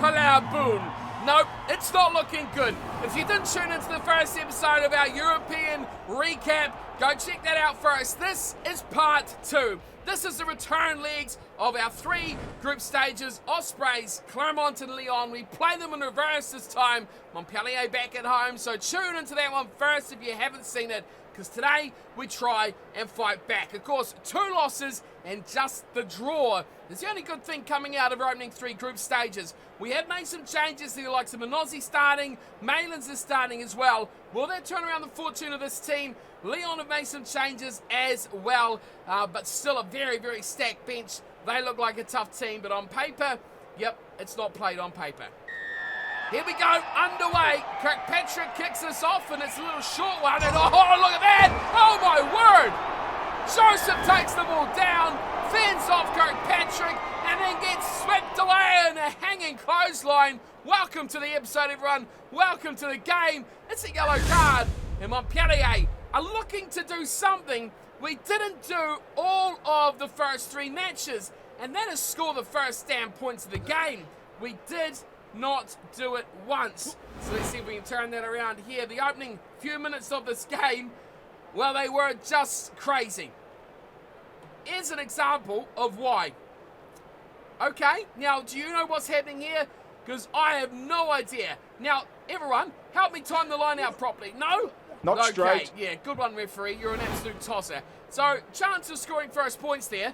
Boon. Nope, it's not looking good. If you didn't tune into the first episode of our European recap, go check that out first. This is part 2. This is the return legs of our 3 group stages. Ospreys, Clermont and Lyon. We play them in reverse this time. Montpellier back at home, so tune into that one first if you haven't seen it, because today we try and fight back. Of course, 2 losses and just the draw is the only good thing coming out of our opening 3 group stages. We have made some changes. The likes of Minozzi starting, Malins is starting as well. Will that turn around the fortune of this team? Lyon have made some changes as well, but still a very, very stacked bench. They look like a tough team, but on paper, yep, it's not played on paper. Here we go, underway. Kirkpatrick kicks us off, and it's a little short one. And oh, look at that! Oh my word! Joseph takes the ball down, fends off Kirkpatrick, and then gets swept away in a hanging clothesline. Welcome to the episode, everyone. Welcome to the game. It's a yellow card, and Montpellier are looking to do something we didn't do all of the first 3 matches, and that is score the first damn points of the game. We did not do it once. So let's see if we can turn that around here. The opening few minutes of this game, well, they were just crazy. Here's an example of why. Okay, now do you know what's happening here? Because I have no idea. Now, everyone, help me time the line out properly. No? Not okay, straight. Yeah, good one, referee. You're an absolute tosser. So, chance of scoring first points there.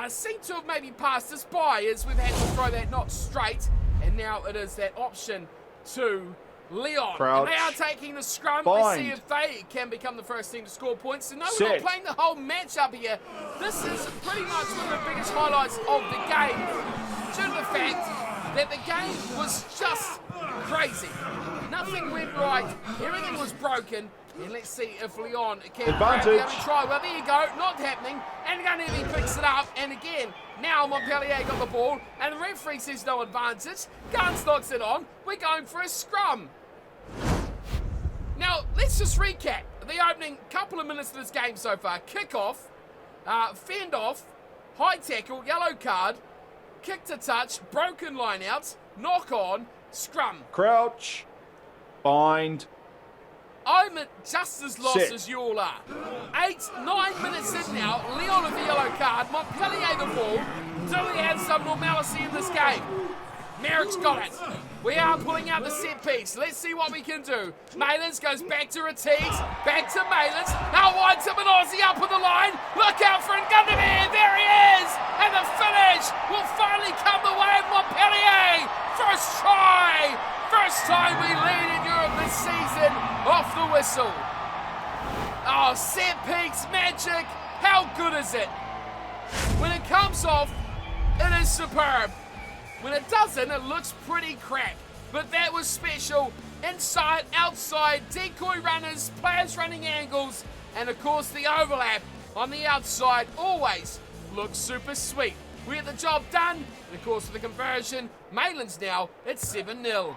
Seem to have maybe passed us by as we've had to throw that not straight. And now it is that option to Lyon. Crouch. And they are taking the scrum. Bind. Let's see if they can become the first team to score points. So no, we're not Set. playing the whole match up here. This is pretty much one of the biggest highlights of the game, due to the fact that the game was just crazy. Nothing went right. Everything was broken. And let's see if Lyon can grab the other try. Well, there you go. Not happening. And Gunnery picks it up. And again, now Montpellier got the ball. And the referee says no advantage. Guns knocks it on. We're going for a scrum. Now, let's just recap the opening couple of minutes of this game so far. Kick-off, fend off, high tackle, yellow card, kick to touch, broken line-out, knock on, scrum. Crouch. Bind. I'm just as lost Set. as you all are. 9 minutes in now, Lyon with the yellow card, Montpellier the ball. Do we have some normalcy in this game? Merrick's got it. We are pulling out the set piece. Let's see what we can do. Malins goes back to Rattiz, back to Malins. Now wide to Minozzi up with the line. Look out for Gunnery. There he is. And the finish will finally come the way of Montpellier. First try. First time we lead in Europe this season off the whistle. Oh, set piece magic. How good is it? When it comes off, it is superb. When it doesn't, it looks pretty crap. But that was special. Inside, outside, decoy runners, players running angles, and of course the overlap on the outside always looks super sweet. We get the job done, and of course with the conversion, Malins now at 7-0.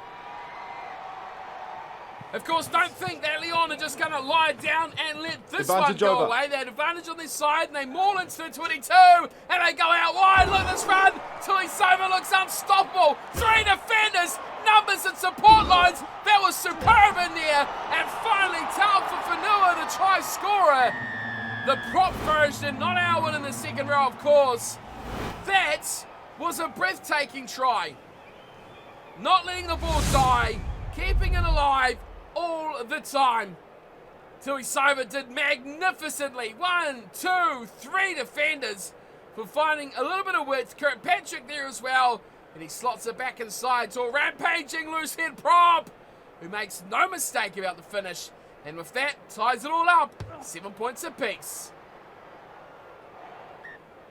Of course, don't think that Lyon are just going to lie down and let this Advantage one go over. away. They had advantage on this side, and they maul into the 22, and they go out wide. Look at this run. Tulisova looks unstoppable. 3 defenders, numbers and support lines. That was superb in there. And finally, Tal for Fanua, the try scorer. The prop version, not our one in the second row, of course. That was a breathtaking try. Not letting the ball die, keeping it alive all the time. Tulisova did magnificently. 1, 2, 3 defenders for finding a little bit of width. Kirkpatrick there as well. And he slots it back inside to a rampaging loose head prop, who makes no mistake about the finish. And with that, ties it all up. 7 points apiece.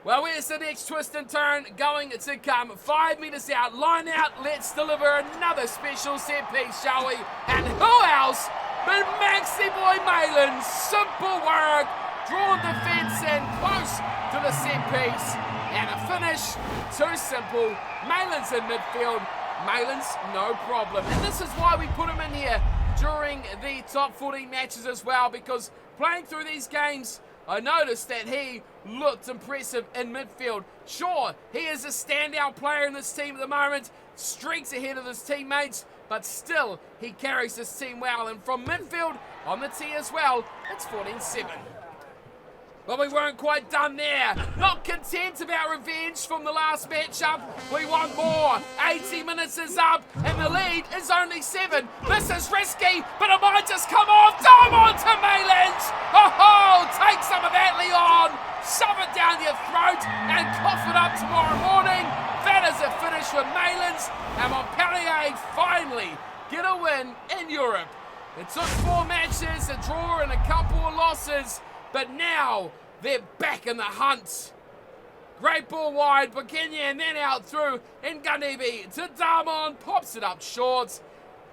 Well, where's the next twist and turn going to come? 5 metres out, line out. Let's deliver another special set piece, shall we? And who else but Maxi Boy Malins? Simple work, drawn defence and close to the set piece. And a finish, too simple. Malins in midfield. Malins, no problem. And this is why we put him in here during the top 14 matches as well, because playing through these games, I noticed that he looked impressive in midfield. Sure, he is a standout player in this team at the moment. streaks ahead of his teammates, but still he carries his team well. And from midfield on the tee as well, it's 14-7. But we weren't quite done there. Not content about revenge from the last matchup. We want more. 80 minutes is up and the lead is only 7. This is risky, but it might just come off. Dive to Maylands. Oh, take some of that, Leon. Shove it down your throat and cough it up tomorrow morning. That is a finish for Maylands, and Montpellier finally get a win in Europe. It took 4 matches, a draw and a couple of losses, but now they're back in the hunt. Great ball wide, Bukenya, and then out through Ngandebe to Damon, pops it up short.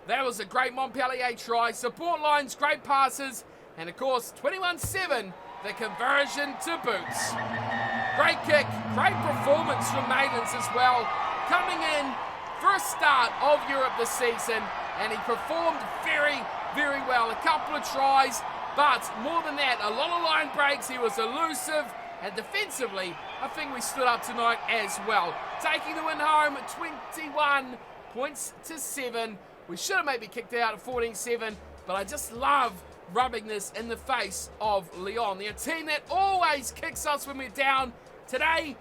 That was a great Montpellier try. Support lines, great passes, and of course 21-7, the conversion to boots. Great kick, great performance from Maylands as well. Coming in first start of Europe this season, and he performed very, very well. A couple of tries, but more than that, a lot of line breaks. He was elusive, and defensively, I think we stood up tonight as well. Taking the win home, 21 points to 7. We should have maybe kicked it out at 14-7, but I just love rubbing this in the face of Lyon. They're a team that always kicks us when we're down. Today,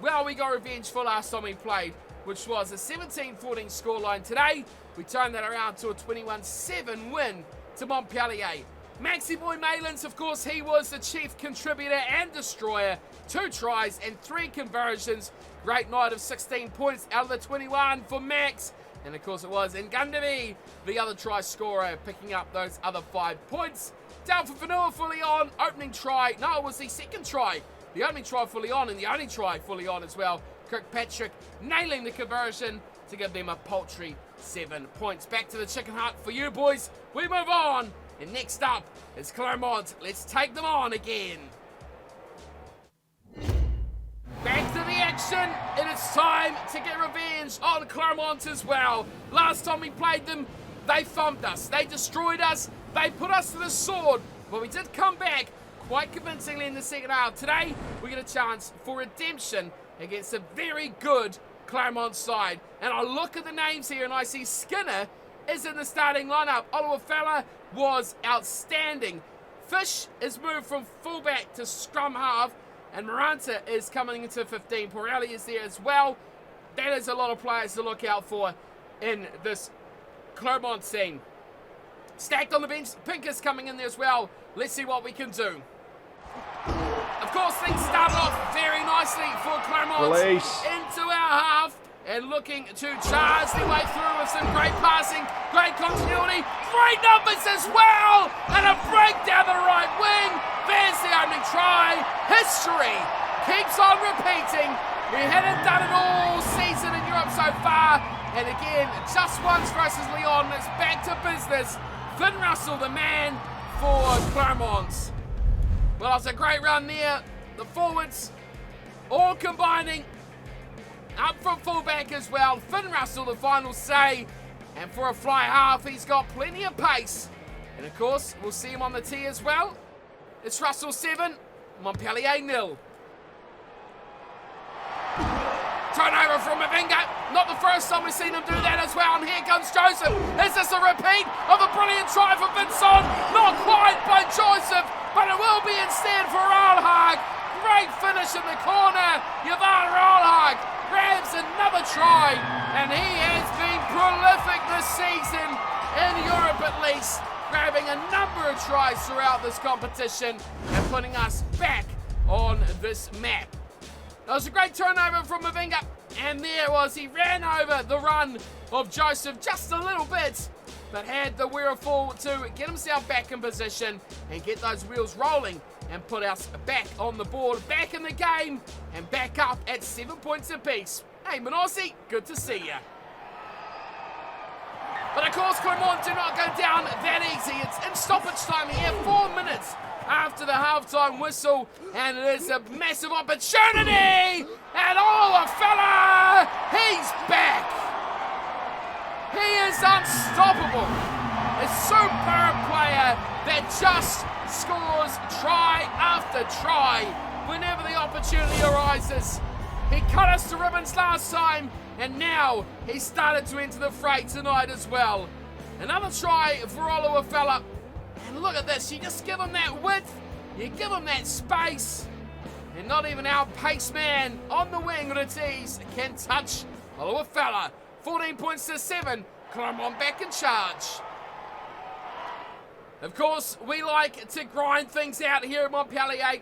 well, we got revenge for last time we played, which was a 17-14 scoreline. Today, we turned that around to a 21-7 win to Montpellier. Maxi Boy Maylands, of course, he was the chief contributor and destroyer. 2 tries and 3 conversions. Great night of 16 points out of the 21 for Max. And of course it was Ngandebe, the other try scorer, picking up those other 5 points. Down for Vanua for Lyon, opening try. No, it was the second try. The opening try for Lyon and the only try for Lyon as well. Kirkpatrick nailing the conversion to give them a paltry 7 points. Back to the chicken hut for you boys. We move on. And next up is Clermont. Let's take them on again. Back to the action. It is time to get revenge on Clermont as well. Last time we played them, they thumped us. They destroyed us. They put us to the sword. But we did come back quite convincingly in the second half. Today, we get a chance for redemption against a very good Clermont side. And I look at the names here and I see Skinner is in the starting lineup. Oluwafela was outstanding. Fish is moved from fullback to scrum half, and Maranta is coming into 15. Pirelli is there as well. That is a lot of players to look out for in this Clermont scene. Stacked on the bench, Pinker's coming in there as well. Let's see what we can do. Of course, things started off very nicely for Clermont. Into our half. And looking to charge their way through with some great passing, great continuity, great numbers as well, and a break down the right wing. There's the opening try. History keeps on repeating. We haven't done it all season in Europe so far, and again, just once versus Lyon. It's back to business. Finn Russell, the man for Clermont. Well, it's a great run there. The forwards all combining. Up from fullback as well. Finn Russell, the final say. And for a fly half, he's got plenty of pace. And of course, we'll see him on the tee as well. It's Russell 7, Montpellier 0. Turnover from Mavinga. Not the first time we've seen him do that as well. And here comes Joseph. Is this a repeat of a brilliant try for Vincent? Not quite by Joseph, but it will be instead for Rolhag. Great finish in the corner. Yvonne Rolhag grabs another try, and he has been prolific this season, in Europe at least, grabbing a number of tries throughout this competition and putting us back on this map. That was a great turnover from Mavinga, and there was, he ran over the run of Joseph just a little bit, but had the wherewithal to get himself back in position and get those wheels rolling and put us back on the board, back in the game, and back up at 7 points apiece. Hey, Monossi, good to see you. But of course, Clermont do not go down that easy. It's in stoppage time here, 4 minutes after the halftime whistle, and it is a massive opportunity. And Oluwafela, he's back. He is unstoppable. A superb player that just scores try after try whenever the opportunity arises. He cut us to ribbons last time, and now he's started to enter the fray tonight as well. Another try for Oluwafela. And look at this, you just give him that width, you give him that space, and not even our pace man on the wing with a tease can touch Oluwafela. 14 points to 7, Clermont back in charge. Of course, we like to grind things out here at Montpellier,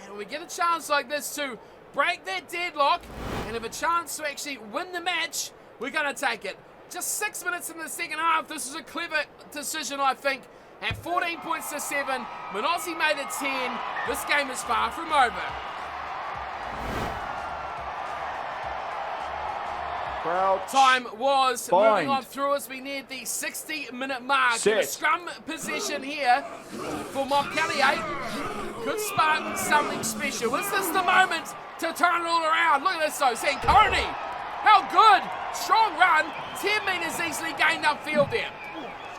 and when we get a chance like this to break that deadlock and have a chance to actually win the match, we're going to take it. Just 6 minutes in the second half, this was a clever decision, I think. At 14 points to 7, Montpellier made it 10. This game is far from over. Crouch. Time was Bind. moving on through as we neared the 60-minute mark. Set. In a scrum position here for Montpellier. Could spark something special. Is this the moment to turn it all around? Look at this though, Sankorni. How good! Strong run, 10 metres easily gained upfield there.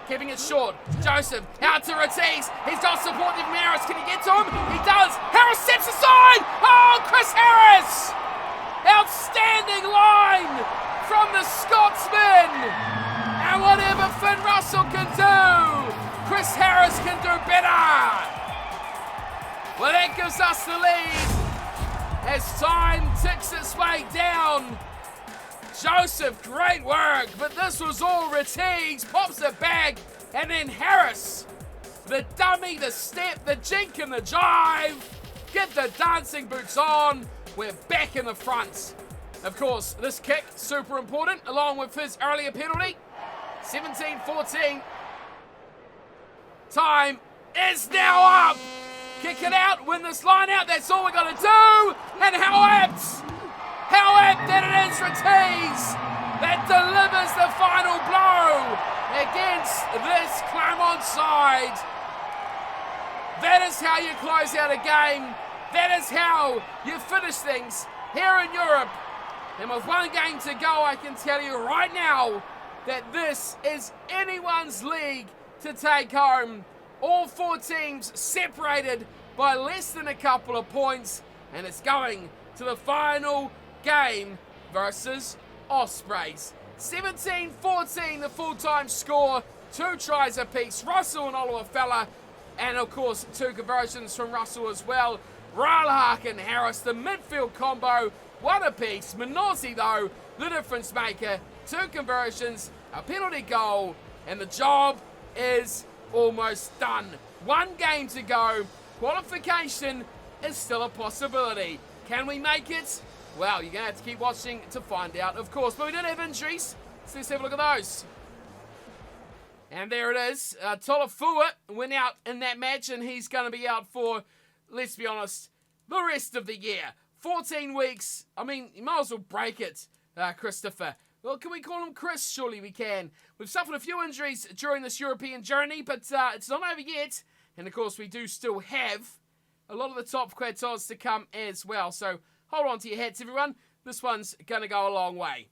Keeping it short. Joseph out to Ortiz. He's got support from Harris. Can he get to him? He does. Harris steps aside. Oh, Chris Harris! Outstanding line from the Scotsman. And whatever Finn Russell can do, Chris Harris can do better. Well, that gives us the lead as time ticks its way down. Joseph, great work, but this was all Ortiz, pops it back, and then Harris, the dummy, the step, the jink and the jive, get the dancing boots on, we're back in the front. Of course, this kick, super important, along with his earlier penalty, 17-14. Time is now up. Kick it out, win this line out, that's all we got to do, and how apt that it is Ortiz that delivers the final blow against this Clermont side. That is how you close out a game. That is how you finish things here in Europe. And with one game to go, I can tell you right now that this is anyone's league to take home. All four teams separated by less than a couple of points, and it's going to the final game versus Ospreys. 17-14 the full-time score, 2 tries apiece, Russell and Oluwafela, and of course 2 conversions from Russell as well. Ralhak and Harris, the midfield combo, 1 apiece. Montpellier though, the difference maker, 2 conversions, a penalty goal, and the job is almost done. 1 game to go, qualification is still a possibility. Can we make it? Well, you're going to have to keep watching to find out, of course. But we did have injuries, so let's have a look at those. And there it is. Tolofua went out in that match, and he's going to be out for, let's be honest, the rest of the year. 14 weeks. I mean, you might as well break it, Christopher. Well, can we call him Chris? Surely we can. We've suffered a few injuries during this European journey, but it's not over yet. And, of course, we do still have a lot of the top quartos to come as well. So hold on to your hats, everyone. This one's going to go a long way.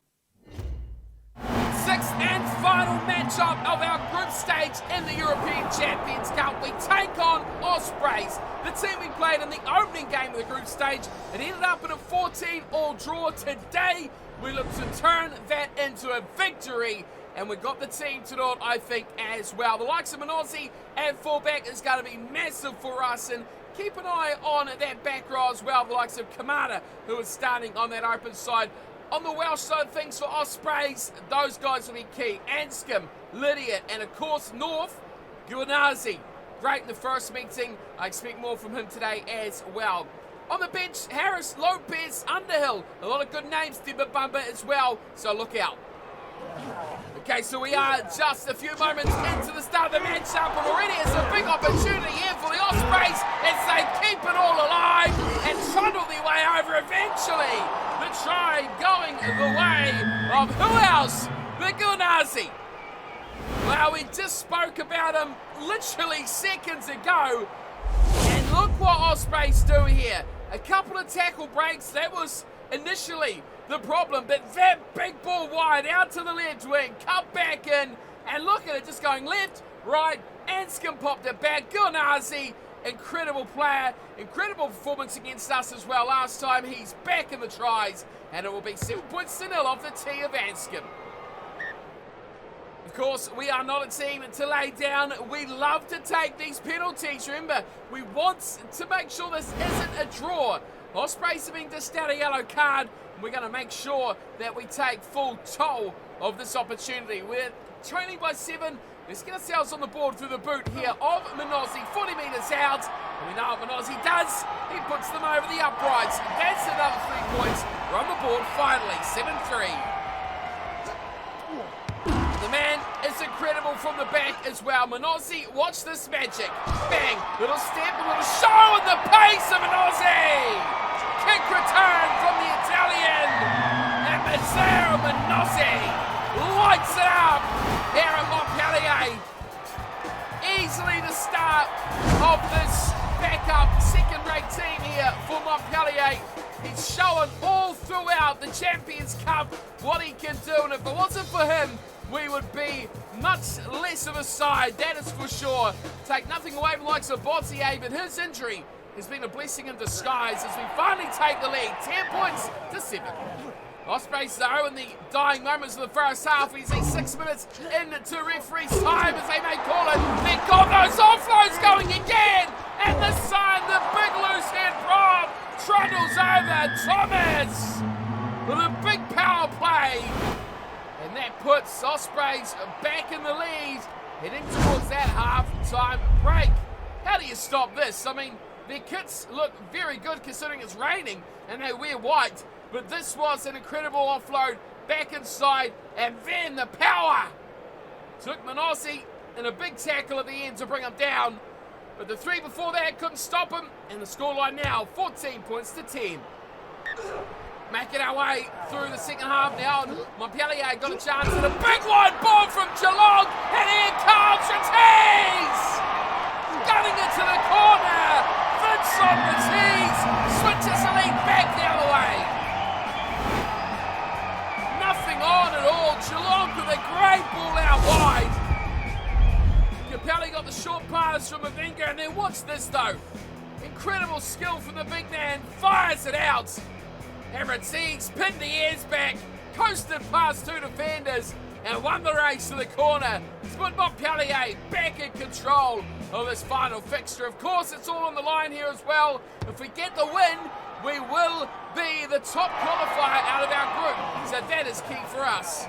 6th and final matchup of our group stage in the European Champions Cup. We take on Ospreys, the team we played in the opening game of the group stage. It ended up in a 14-all draw. Today, we look to turn that into a victory, and we got the team to do it, I think, as well. The likes of Montpellier at fullback is going to be massive for us, and keep an eye on that back row as well. The likes of Kamada, who is starting on that open side. On the Welsh side of things for Ospreys, those guys will be key. Anscombe, Lydiate, and of course North, Guanazi. Great in the first meeting. I expect more from him today as well. On the bench, Harris, Lopez, Underhill. A lot of good names, Dibabamba as well, so look out. Okay, so we are just a few moments into the start of the matchup, and already it's a big opportunity here for the Ospreys as they keep it all alive and trundle their way over eventually. The try going the way of who else? The Guanazi. Well, we just spoke about him literally seconds ago, and look what Ospreys do here. A couple of tackle breaks, that was initially the problem, but that big ball wide out to the left wing, cut back in, and look at it just going left, right, Anscombe popped it back, Guanazi incredible player, incredible performance against us as well last time. He's back in the tries, and it will be 7 points to 0 off the tee of Anscombe. Of course, we are not a team to lay down. We love to take these penalties. Remember, we want to make sure this isn't a draw. Ospreys have been dished out a yellow card. We're going to make sure that we take full toll of this opportunity. We're trailing by 7. Let's get ourselves on the board through the boot here of Minozzi, 40 metres out. And we know what Minozzi does. He puts them over the uprights. That's another 3 points. We're on the board finally, 7-3. The man is incredible from the back as well. Minozzi, watch this magic. Bang, little step, a little show in the pace of Minozzi. Kick return from the Italian. And Mazzeo Minozzi lights it up here at Montpellier. Easily the start of this backup second-rate team here for Montpellier. He's shown all throughout the Champions Cup what he can do, and if it wasn't for him, we would be much less of a side, that is for sure. Take nothing away from the likes of Bottier, but his injury has been a blessing in disguise as we finally take the lead, 10 points to 7. Ospreys though in the dying moments of the first half. We see 6 minutes into referee's time as they may call it. They've got those offloads going again, and this time the big loose head Rob trundles over Thomas with a big power play. And that puts Ospreys back in the lead, heading towards that half-time break. How do you stop this? I mean, their kits look very good considering it's raining and they wear white, but this was an incredible offload back inside, and then the power took Minozzi in a big tackle at the end to bring him down, but the 3 before that couldn't stop him, and the scoreline now 14 points to 10. Making our way through the second half now. Montpellier got a chance at a big wide ball from Geelong, and here comes Ortiz! Gunning it to the corner. Vincent Ortiz switches the lead back the other way. Nothing on at all. Geelong with a great ball out wide. Capelli got the short pass from Mavinga, and then watch this though. Incredible skill from the big man. Fires it out. Ortiz pinned the ears back, coasted past 2 defenders, and won the race to the corner. It's put Montpellier back in control of this final fixture. Of course, it's all on the line here as well. If we get the win, we will be the top qualifier out of our group. So that is key for us.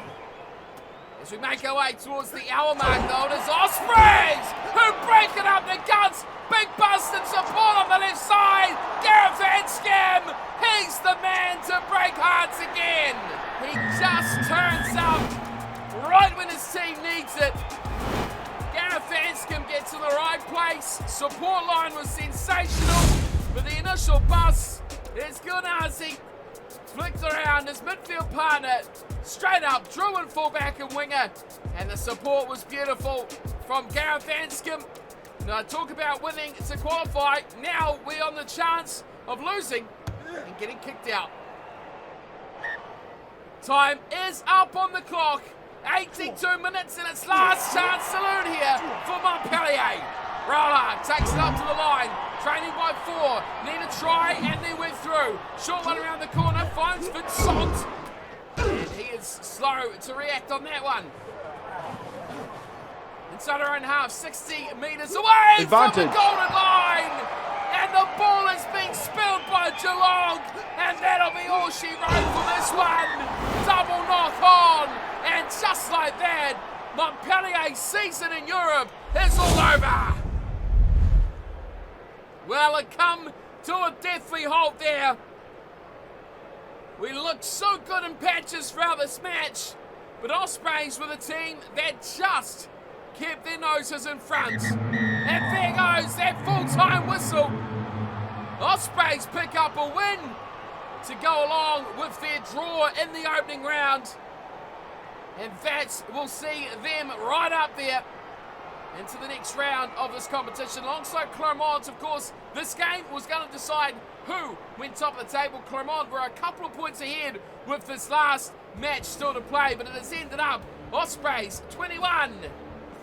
As we make our way towards the hour mark, though, it is Ospreys who break it up the guts. Big bust and support on the left side. Gareth Anscombe, he's the man to break hearts again. He just turns up right when his team needs it. Gareth Anscombe gets in the right place. Support line was sensational, but the initial bust is Gunazi. Flicked around his midfield partner, straight up, drew in fullback and winger, and the support was beautiful from Gareth Anscombe. Now talk about winning to qualify. Now we're on the chance of losing and getting kicked out. Time is up on the clock. 82 minutes and it's last chance saloon here for Montpellier. Roller takes it up to the line. Training by 4. Need a try and they went through. Short one around the corner. Finds Vincent. And he is slow to react on that one. Inside our own half, 60 metres away Advantage. from the golden line. And the ball is being spilled by Geelong. And that'll be all she wrote for this one. Double knock on. And just like that, Montpellier's season in Europe is all over. Well, it come to a deathly halt there. We looked so good in patches throughout this match, but Ospreys were the team that just kept their noses in front. And there goes that full-time whistle. Ospreys pick up a win to go along with their draw in the opening round. And that will see them right up there into the next round of this competition. Alongside Clermont, of course, this game was going to decide who went top of the table. Clermont were a couple of points ahead with this last match still to play, but it has ended up Ospreys 21,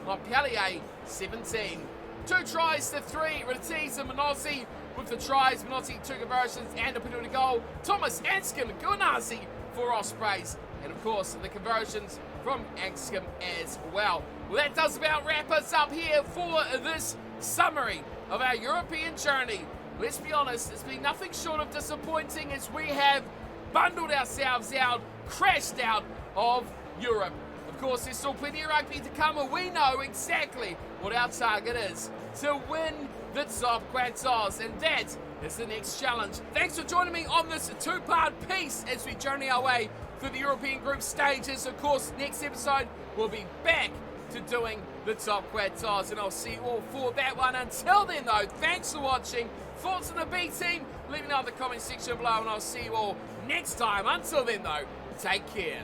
Montpellier 17. 2 tries to 3. Ratiz and Minosi with the tries. Minosi 2 conversions and a penalty goal. Thomas Anscombe Gunazi for Ospreys. And of course, the conversions from Anscombe as well. Well, that does about wrap us up here for this summary of our European journey. Let's be honest, it's been nothing short of disappointing as we have bundled ourselves out, crashed out of Europe. Of course, there's still plenty of rugby to come, and we know exactly what our target is: to win the top quatorze, and that is the next challenge. Thanks for joining me on this 2-part piece as we journey our way through the European group stages. Of course, next episode we'll be back to doing the top quatorze, and I'll see you all for that one. Until then though, thanks for watching. Thoughts on the B team? Leave me know in the comment section below, and I'll see you all next time. Until then though, take care.